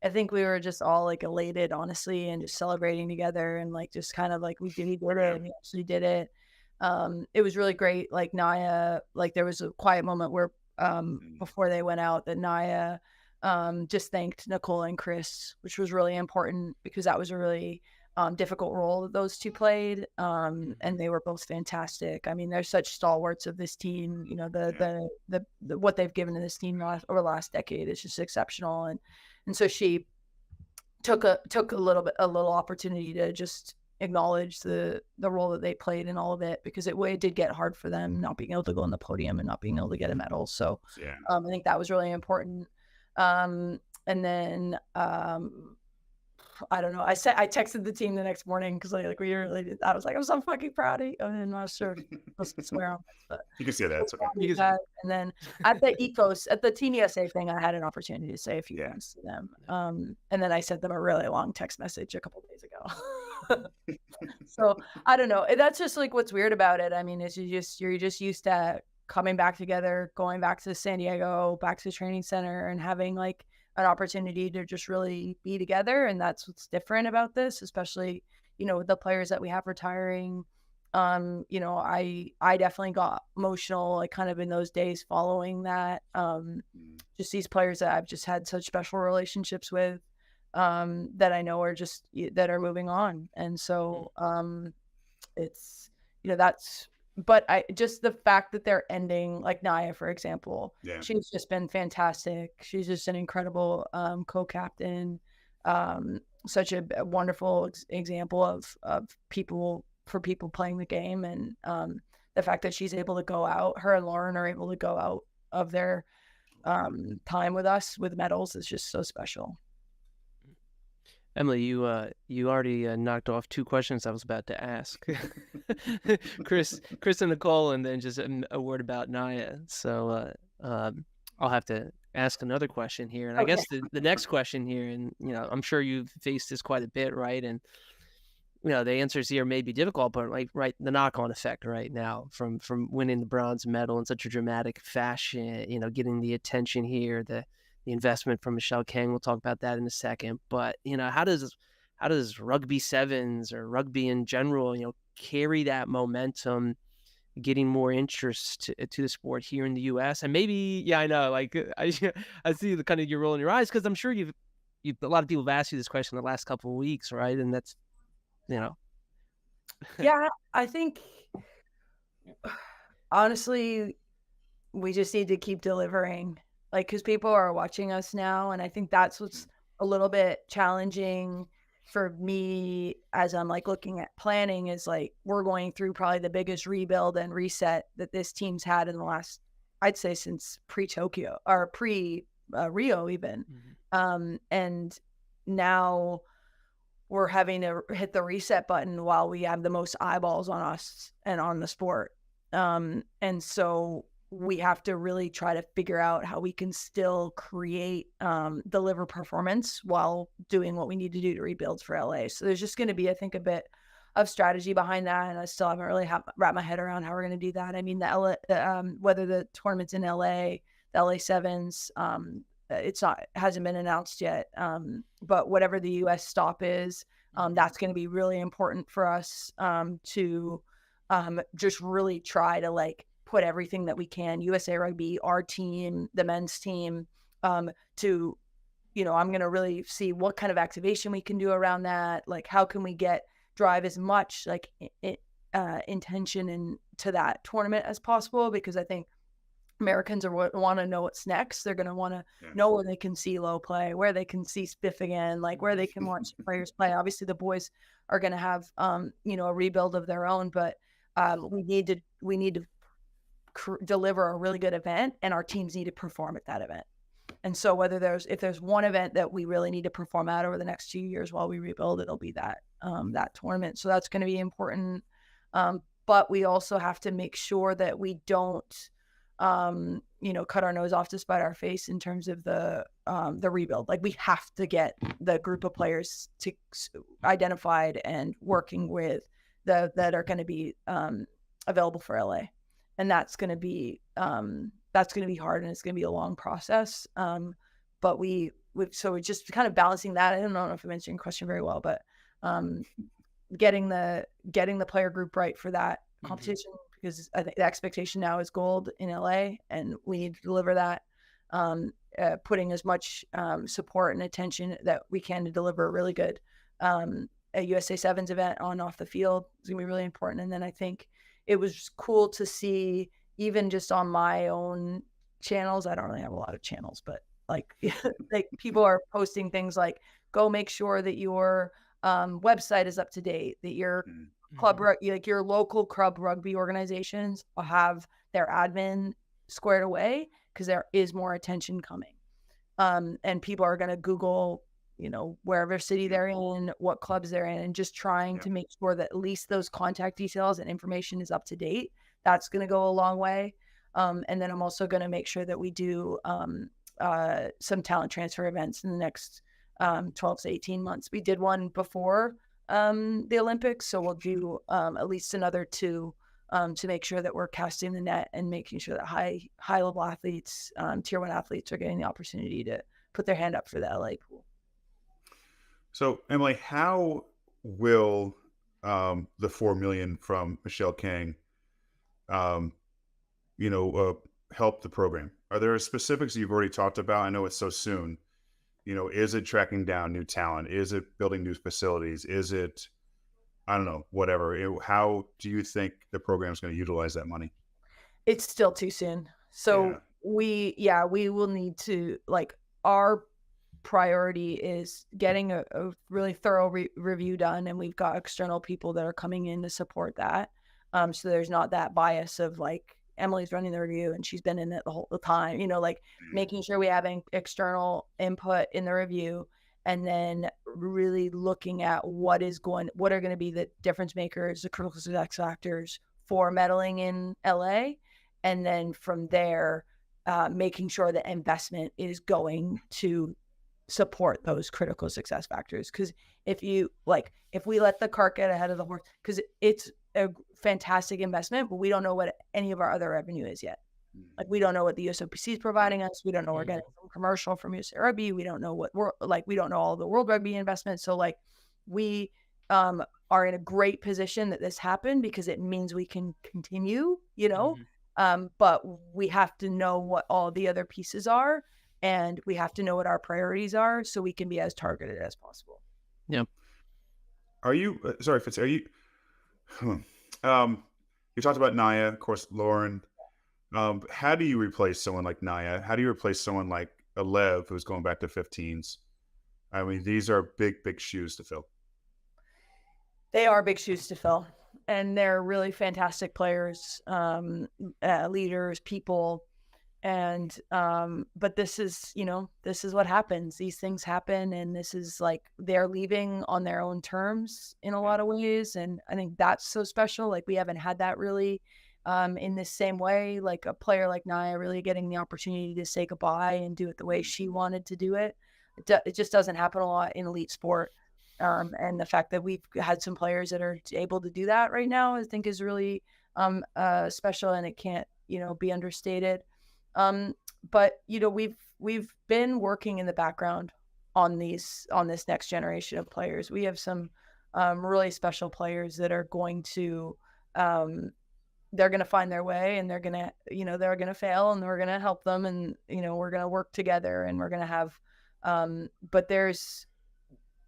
I think we were just all like elated, honestly, and just celebrating together, and like just kind of like we did it, and we actually did it. It was really great. Like Naya, like there was a quiet moment where before they went out, that Naya just thanked Nicole and Chris, which was really important because that was a really difficult role that those two played, and they were both fantastic. I mean, they're such stalwarts of this team. The what they've given to this team over the last decade is just exceptional, and so she took a little opportunity to just acknowledge the role that they played in all of it, because it did get hard for them not being able to go on the podium and not being able to get a medal. So I think that was really important. And then I don't know. I texted the team the next morning because I was like, I'm so fucking proud of you. And I'm not sure if I'm supposed to swear on this, but you can say that. It's okay. And then at the Team USA thing, I had an opportunity to say a few things to them. And then I sent them a really long text message a couple days ago. So I don't know. That's just like what's weird about it. I mean, you're just used to coming back together, going back to San Diego, back to the training center, and having like an opportunity to just really be together. And that's what's different about this, especially, with the players that we have retiring, I definitely got emotional, like kind of in those days following that. Just these players that I've just had such special relationships with, that I know are just that are moving on, and so it's but I just the fact that they're ending, like Naya, for example, she's just been fantastic. She's just an incredible co-captain, such a wonderful example of people playing the game, and the fact that she's able to go out, her and Lauren are able to go out of their time with us with medals is just so special. Emilie, you already knocked off 2 questions I was about to ask. Chris and Nicole, and then just a word about Naya. So I'll have to ask another question here. And I guess the next question here, and I'm sure you've faced this quite a bit, right? And the answers here may be difficult, but the knock-on effect right now from winning the bronze medal in such a dramatic fashion, getting the attention here, the investment from Michelle Kang. We'll talk about that in a second. But, how does rugby sevens or rugby in general, carry that momentum, getting more interest to the sport here in the US? And maybe, I know, I see the kind of you're rolling your eyes, because I'm sure a lot of people have asked you this question the last couple of weeks, right? And that's, Yeah, I think honestly, we just need to keep delivering, because people are watching us now, and I think that's what's a little bit challenging for me as I'm looking at planning, is we're going through probably the biggest rebuild and reset that this team's had in the last, I'd say, since pre-Tokyo or pre-Rio even. And now we're having to hit the reset button while we have the most eyeballs on us and on the sport. And so we have to really try to figure out how we can still create, deliver performance while doing what we need to do to rebuild for LA. So there's just going to be, I think, a bit of strategy behind that. And I still haven't really wrapped my head around how we're going to do that. I mean, whether the tournament's in LA, the LA Sevens, hasn't been announced yet. But whatever the US stop is, that's going to be really important for us to just really try to put everything that we can, USA Rugby, our team, the men's team, to, I'm going to really see what kind of activation we can do around that. How can we drive as much intention into that tournament as possible? Because I think Americans want to know what's next. They're going to want to know where they can see low play, where they can see spiff again, where they can watch players play. Obviously, the boys are going to have, a rebuild of their own, but we need to deliver a really good event, and our teams need to perform at that event. And so if there's one event that we really need to perform at over the next 2 years while we rebuild, it'll be that tournament. So that's going to be important. But we also have to make sure that we don't, cut our nose off to spite our face in terms of the rebuild. We have to get the group of players identified and working with that are going to be available for LA. And that's going to be hard, and it's going to be a long process. But so we're just kind of balancing that. I don't know if I'm answering your question very well, but getting the player group right for that competition, because I think the expectation now is gold in LA, and we need to deliver that. Putting as much support and attention that we can to deliver a really good a USA Sevens event on off the field is going to be really important. And then I think it was cool to see, even just on my own channels, I don't really have a lot of channels, but people are posting things go make sure that your website is up to date, that your club, your local club rugby organizations will have their admin squared away, because there is more attention coming. And people are going to Google, wherever city they're in, what clubs they're in, and just trying to make sure that at least those contact details and information is up to date. That's going to go a long way. And then I'm also going to make sure that we do some talent transfer events in the next 12 to 18 months. We did one before the Olympics, so we'll do at least another 2 to make sure that we're casting the net and making sure that high level athletes, tier 1 athletes, are getting the opportunity to put their hand up for the LA pool. So, Emilie, how will the $4 million from Michelle Kang, help the program? Are there specifics you've already talked about? I know it's so soon. Is it tracking down new talent? Is it building new facilities? Is it, I don't know, whatever. How do you think the program is going to utilize that money? It's still too soon. So we will need to, like, our priority is getting a really thorough review done, and we've got external people that are coming in to support that. So there's not that bias of like Emilie's running the review and she's been in it the whole time, making sure we have external input in the review, and then really looking at what are going to be the difference makers, the critical success factors for medaling in LA. And then from there, making sure that investment is going to support those critical success factors. Because if we let the cart get ahead of the horse, because it's a fantastic investment, but we don't know what any of our other revenue is yet. Like, we don't know what the USOPC is providing us. We don't know we're getting from commercial from USA Rugby. We don't know we don't know all the World Rugby investments. So like, we are in a great position that this happened, because it means we can continue, but we have to know what all the other pieces are, and we have to know what our priorities are, so we can be as targeted as possible. Yeah. Are you, sorry, Fitz, you talked about Naya, of course, Lauren. How do you replace someone like Naya? How do you replace someone like Alev, who's going back to 15s? I mean, these are big, big shoes to fill. They are big shoes to fill, and they're really fantastic players, leaders, people. And, but this is what happens. These things happen, and this is like, they're leaving on their own terms in a lot of ways. And I think that's so special. Like, we haven't had that really, in this same way, like a player like Naya really getting the opportunity to say goodbye and do it the way she wanted to do it. It just doesn't happen a lot in elite sport. And the fact that we've had some players that are able to do that right now, I think is really, special, and it can't, be understated. But we've been working in the background on this next generation of players. We have some really special players that are going to they're going to find their way, and they're going to fail, and we're going to help them, and we're going to work together, and we're going to have but there's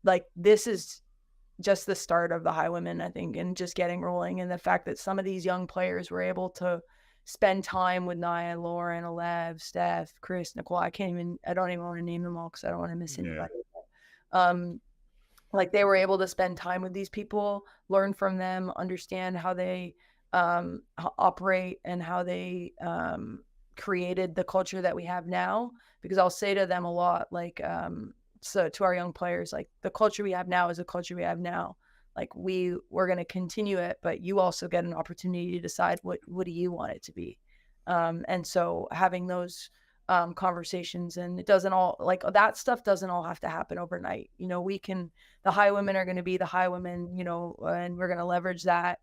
like, this is just the start of the High Women, I think, and just getting rolling. And the fact that some of these young players were able to spend time with Naya, Lauren, Alev, Steph, Chris, Nicole. I don't even want to name them all, because I don't want to miss anybody. Like, they were able to spend time with these people, learn from them, understand how they operate, and how they created the culture that we have now. Because I'll say to them a lot, like, so to our young players, like, the culture we have now is a culture we have now. Like, we're going to continue it, but you also get an opportunity to decide what do you want it to be. And so having those conversations, and it doesn't all, like, that stuff doesn't all have to happen overnight. The High Women are going to be the High Women, and we're going to leverage that.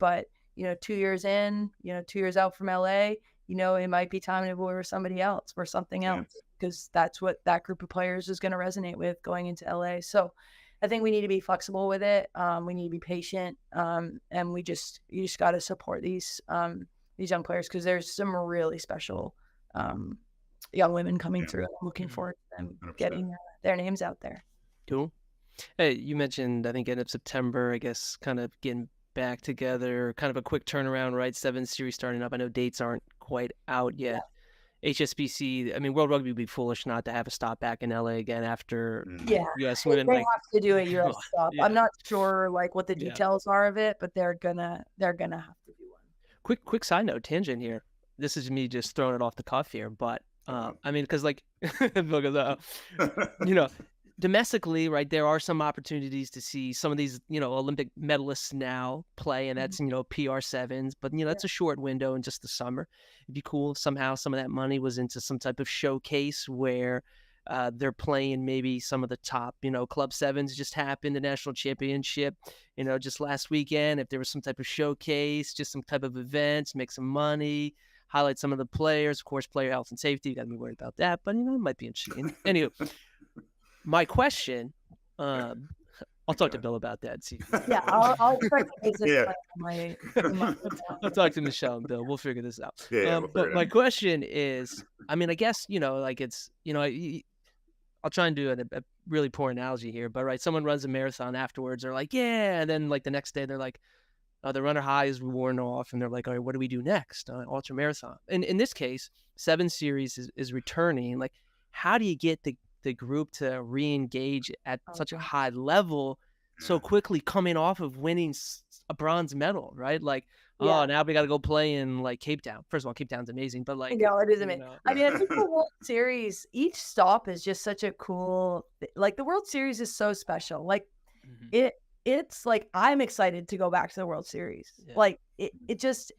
But 2 years in, 2 years out from LA, it might be time to go over somebody else or something else, because that's what that group of players is going to resonate with going into LA. So I think we need to be flexible with it. We need to be patient. And you just got to support these young players, because there's some really special young women coming through. I'm looking forward to them 100%. Getting their names out there. Cool. Hey, you mentioned, I think, end of September, I guess, kind of getting back together, kind of a quick turnaround, right? 7 series starting up. I know dates aren't quite out yet. HSBC, I mean, World Rugby would be foolish not to have a stop back in LA again after US Women. They have to do a US stop. I'm not sure like what the details are of it, but they're gonna have to do one. Quick side note, tangent here. This is me just throwing it off the cuff here, but I mean, because like, domestically, right, there are some opportunities to see some of these, Olympic medalists now play, and that's, PR7s, but, that's a short window in just the summer. It'd be cool if somehow some of that money was into some type of showcase where they're playing maybe some of the top, Club 7s just happened, the national championship, just last weekend. If there was some type of showcase, just some type of events, make some money, highlight some of the players, of course, player health and safety, you got to be worried about that, but, it might be interesting. Anyway. My question, I'll talk to Bill about that. See. Yeah, I'll start the business Yeah. plan I'll talk to Michelle and Bill. We'll figure this out. Yeah, we'll figure but it my out. question is, I mean, I guess, like it's, I'll try and do a really poor analogy here, but right, someone runs a marathon afterwards, they're like, yeah, and then like the next day they're like, the runner high is worn off, and they're like, all right, what do we do next? Ultra marathon. And in this case, 7 Series is returning. Like, how do you get the group to re-engage at such a high level so quickly, coming off of winning a bronze medal, right? Like, now we got to go play in like Cape Town. First of all, Cape Town's amazing, but like, it is amazing. I mean, I think the World Series, each stop is just such a cool, like the World Series is so special. Like it's like, I'm excited to go back to the World Series. Yeah. Like it just,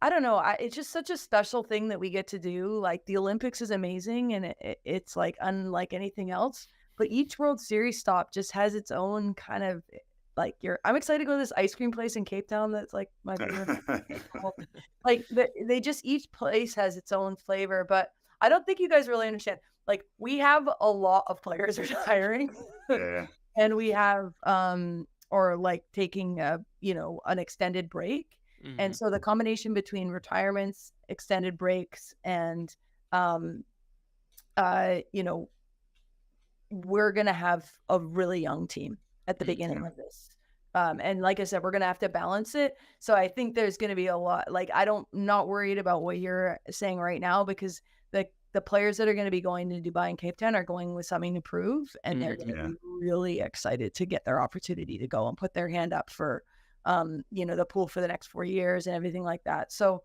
I don't know. It's just such a special thing that we get to do. Like the Olympics is amazing, and it's like unlike anything else, but each World Series stop just has its own kind of like I'm excited to go to this ice cream place in Cape Town. That's like my favorite. Like they just, each place has its own flavor, but I don't think you guys really understand. Like we have a lot of players retiring and we have, or like taking an extended break. Mm-hmm. And so the combination between retirements, extended breaks, and, we're going to have a really young team at the beginning of this. And like I said, we're going to have to balance it. So I think there's going to be a lot, like, not worried about what you're saying right now, because the players that are going to be going to Dubai and Cape Town are going with something to prove, and they're going to be really excited to get their opportunity to go and put their hand up for, the pool for the next 4 years and everything like that. So,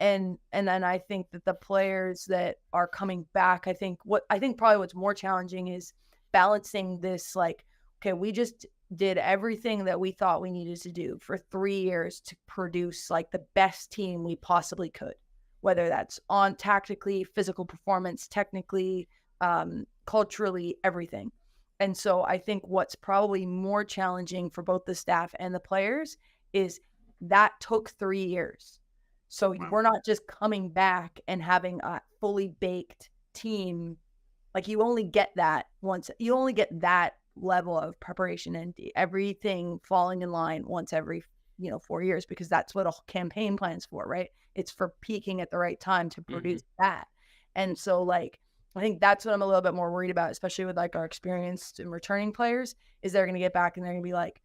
and then I think that the players that are coming back, I think probably what's more challenging is balancing this, like, okay, we just did everything that we thought we needed to do for 3 years to produce like the best team we possibly could, whether that's on tactically, physical performance, technically, culturally, everything. And so I think what's probably more challenging for both the staff and the players is that took 3 years. So we're not just coming back and having a fully baked team. Like you only get that once, you only get that level of preparation and everything falling in line once every 4 years, because that's what a campaign plan's for, right? It's for peaking at the right time to produce that. And so like I think that's what I'm a little bit more worried about, especially with like our experienced and returning players, is they're going to get back and they're going to be like,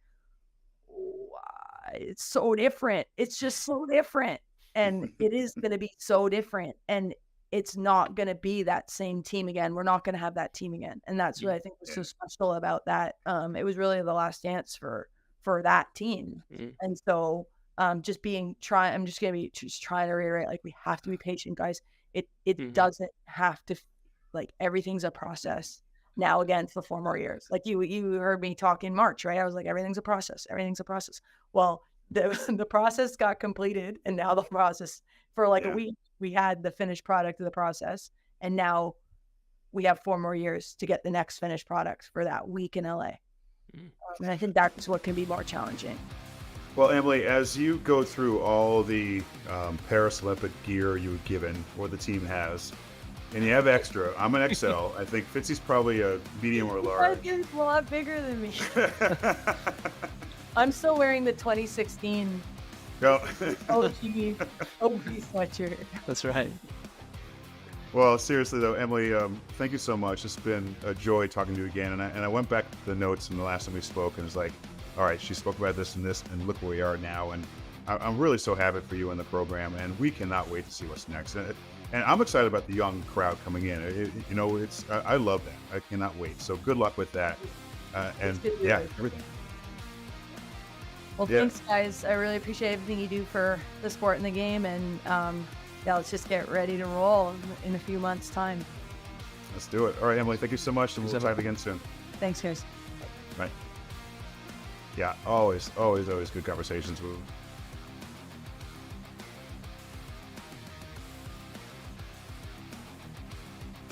it's so different. It's just so different. And it is going to be so different. And it's not going to be that same team again. We're not going to have that team again. And that's what I think was so special about that. It was really the last dance for that team. And so I'm just going to be trying to reiterate, like, we have to be patient, guys. It doesn't have to, like, everything's a process now again for 4 more years. Like you heard me talk in March, right? I was like, everything's a process. Well, the process got completed, and now the process for like a week, we had the finished product of the process, and now we have 4 more years to get the next finished product for that week in LA. And I think that's what can be more challenging. Well, Emilie, as you go through all the Paris Olympic gear you were given, or the team has, and you have extra, I'm an XL. I think Fitzy's probably a medium or large. He's a lot bigger than me. I'm still wearing the 2016 OG sweatshirt. That's right. Well, seriously though, Emilie, thank you so much. It's been a joy talking to you again. And I went back to the notes from the last time we spoke, and it's like, all right, she spoke about this, and look where we are now. And I'm really so happy for you in the program, and we cannot wait to see what's next. And I'm excited about the young crowd coming in. I love that. I cannot wait. So good luck with that. Everything. Well, thanks, guys. I really appreciate everything you do for the sport and the game. And let's just get ready to roll in a few months' time. Let's do it. All right, Emilie, thank you so much. And we'll talk again soon. Thanks, guys. Right. Yeah, always good conversations.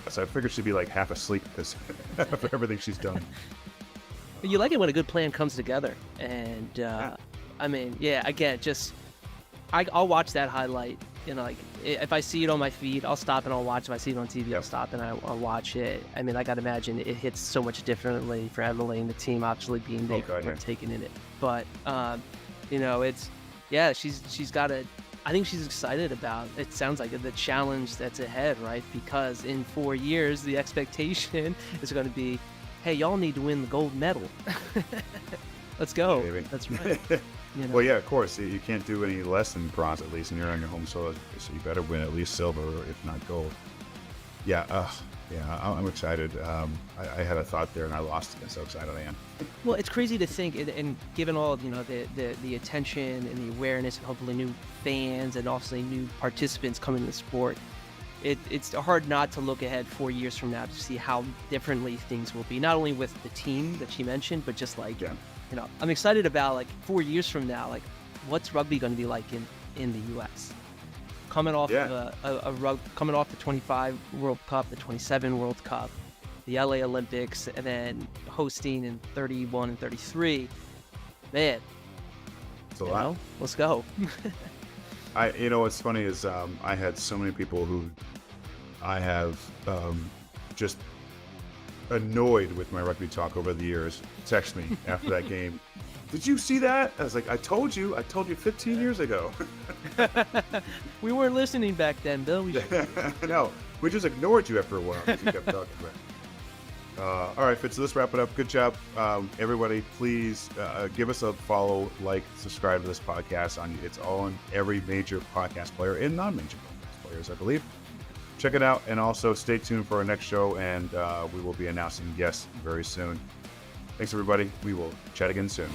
So I figured she'd be like half asleep because of everything she's done. You like it when a good plan comes together, and I mean, again, I'll watch that highlight you know, like if I see it on my feed, I'll stop and I'll watch. If I see it on TV, I'll stop and I'll watch it. I mean, I got to imagine it hits so much differently for Emilie and the team, obviously being there and taking in it. But, you know, she's got a, I think she's excited about, it sounds like, the challenge that's ahead, right? Because in 4 years, the expectation is going to be, hey, y'all need to win the gold medal. Let's go. Maybe. That's right. You know? Well, yeah, of course. You can't do any less than bronze, at least, and you're on your home soil, so you better win at least silver, if not gold. Yeah, I'm excited. I had a thought there, and I lost it. So excited I am. Well, it's crazy to think, and given all, you know, the attention and the awareness, and hopefully new fans and also new participants coming to the sport, it's hard not to look ahead 4 years from now to see how differently things will be. Not only with the team that she mentioned, but just like, you know, I'm excited about like 4 years from now, like what's rugby going to be like in the U.S. Coming off coming off the 25 World Cup, the 27 World Cup, the LA Olympics, and then hosting in 31 and 33. Man, it's a lot. Let's go. You know, what's funny is I had so many people who I have just annoyed with my rugby talk over the years text me after that game. Did you see that? I was like, I told you 15 years ago. We weren't listening back then, Bill. No, we just ignored you after a while because you kept talking about it. All right, Fitz, let's wrap it up. Good job. Everybody, please give us a follow, like, subscribe to this podcast. It's all on every major podcast player and non-major podcast players, I believe. Check it out, and also stay tuned for our next show, and we will be announcing guests very soon. Thanks, everybody. We will chat again soon.